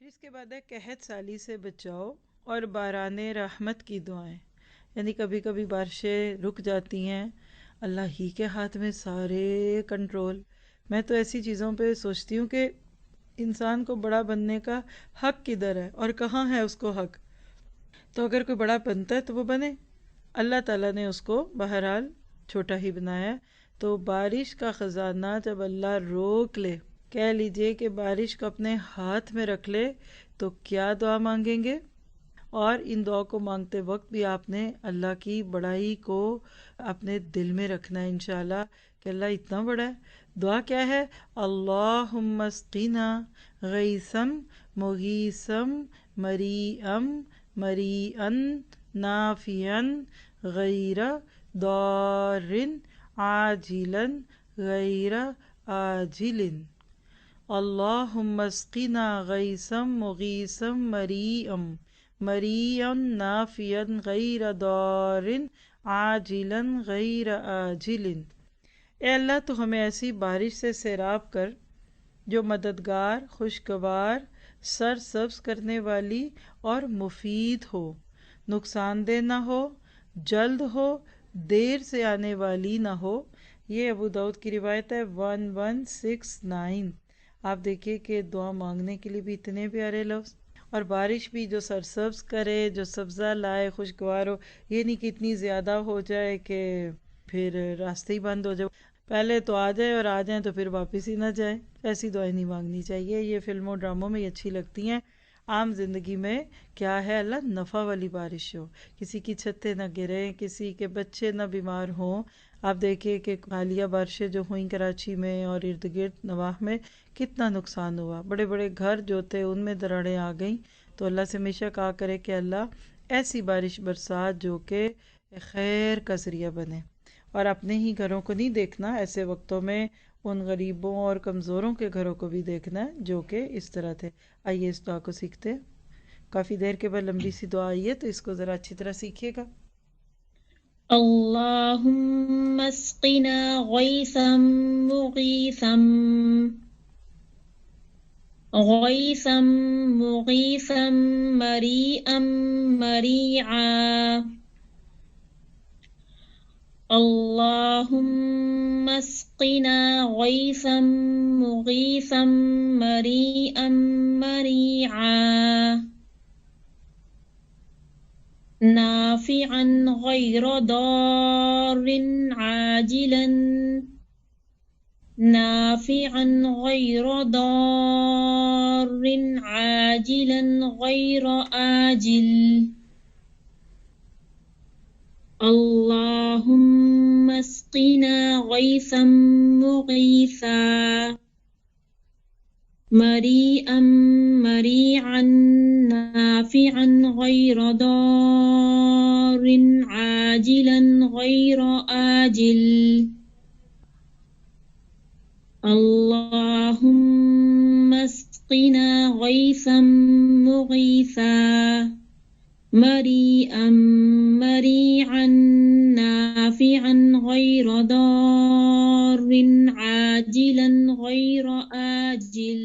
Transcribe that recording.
اس کے بعد ہے قحط سالی سے بچاؤ اور باران رحمت کی دعائیں. یعنی کبھی کبھی بارشیں رک جاتی ہیں، اللہ ہی کے ہاتھ میں سارے کنٹرول. میں تو ایسی چیزوں پہ سوچتی ہوں کہ انسان کو بڑا بننے کا حق کدھر ہے اور کہاں ہے اس کو حق. تو اگر کوئی بڑا بنتا ہے تو وہ بنے، اللہ تعالیٰ نے اس کو بہرحال چھوٹا ہی بنایا ہے. تو بارش کا خزانہ جب اللہ روک لے، کہہ لیجئے کہ بارش کو اپنے ہاتھ میں رکھ لے، تو کیا دعا مانگیں گے. اور ان دعا کو مانگتے وقت بھی آپ نے اللہ کی بڑائی کو اپنے دل میں رکھنا ہے انشاءاللہ کہ اللہ اتنا بڑا ہے. دعا کیا ہے؟ اللہم اسقنا غیثم مغیثم مریئم مریئن نافعن غیر ضار عاجلن غیر آجل. اللہم اسقنا غیثم مغیثم مریئم مریئن نافعن غیر ضار عاجلن غیر آجل. اے اللہ تو ہمیں ایسی بارش سے سیراب کر جو مددگار، خوشگوار، سرسبز کرنے والی اور مفید ہو، نقصان دہ نہ ہو، جلد ہو، دیر سے آنے والی نہ ہو. یہ ابو داؤد کی روایت ہے 1169. آپ دیکھیے کہ دعا مانگنے کے لیے بھی اتنے پیارے لفظ، اور بارش بھی جو سرسبز کرے، جو سبزہ لائے، خوشگوار ہو. یہ نہیں کہ اتنی زیادہ ہو جائے کہ پھر راستے ہی بند ہو جائے، پہلے تو آ جائے اور آ جائیں تو پھر واپس ہی نہ جائیں. ایسی دعائیں نہیں مانگنی چاہیے. یہ فلموں ڈراموں میں اچھی لگتی ہیں. عام زندگی میں کیا ہے، اللہ نفع والی بارش ہو، کسی کی چھتیں نہ گریں، کسی کے بچے نہ بیمار ہوں. آپ دیکھیں کہ حالیہ بارشیں جو ہوئیں کراچی میں اور ارد گرد نواح میں، کتنا نقصان ہوا. بڑے بڑے گھر جو تھے ان میں دراڑیں آ گئیں. تو اللہ سے ہمیشہ کہا کرے کہ اللہ ایسی بارش برسات جو کہ خیر کا ذریعہ بنے. اور اپنے ہی گھروں کو نہیں دیکھنا، ایسے وقتوں میں ان غریبوں اور کمزوروں کے گھروں کو بھی دیکھنا ہے جو کہ اس طرح تھے. آئیے اس دعا کو سیکھتے ہیں. کافی دیر کے بعد لمبی سی دعا آئی ہے تو اس کو ذرا اچھی طرح سیکھیے گا. اللہم اسقنا غیثا مغیثا غیثا مغیثا مریئا مریعا. اللہم اسقنا غیثا مغیثا مریئا مریعا نافعا غیر ضار عاجلا نافعا غیر ضار عاجلا غیر آجل. اللہم اسقنا غیثا مغیثا مریئا مریعا نافعا غیر ضار عاجلا غیر آجل. اللہم اسقنا غیثا مغیثا مریئا مریعا نافعا غیر ضار عاجلا غیر آجل.